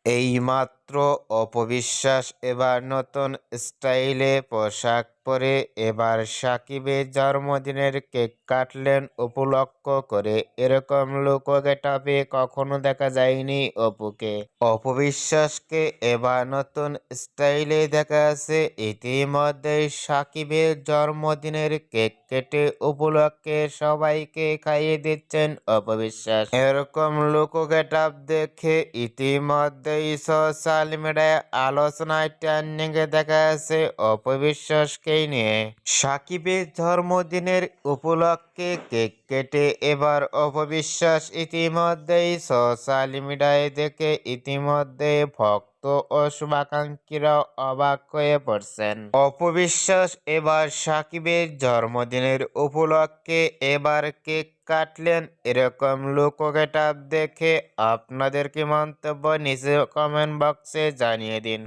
এইমাত্র অপবিশ্বাস এবার নতুন স্টাইলে পোশাক পরে এবার সাকিবের জন্মদিনের কেক কাটলেন উপলক্ষ করে। এরকম লুক গেটআপে কখনো দেখা যায়নি অপুকে। অপবিশ্বাসকে এবার নতুন স্টাইলে দেখা যাচ্ছে। ইতিমধ্যেই সাকিবের জন্মদিনের কেক কেটে উপলক্ষে সবাইকে খাইয়ে দিচ্ছেন অপবিশ্বাস। এরকম লুক গেটআপ দেখে ইতিমধ্যেই সোশ্যাল মিডিয়ায় আলোচনায় ট্রেন্ডিংয়ে দেখা যাচ্ছে অপবিশ্বাসকেই নিয়ে। সাকিবের জন্মদিনের উপলক্ষে কেক কেটে এবার অপবিশ্বাস ইতিমধ্যেই সোশ্যাল মিডিয়ায় দেখে ইতিমধ্যে ভক্ত ও শুভাকাঙ্ক্ষীরা অবাক হয়ে পড়ছেন। অপবিশ্বাস এবার সাকিবের জন্মদিনের উপলক্ষে এবার কেক কাটলেন। এরকম লুক গেটআপ দেখে আপনাদের কি মন্তব্য নিচে কমেন্ট বক্সে জানিয়ে দিন।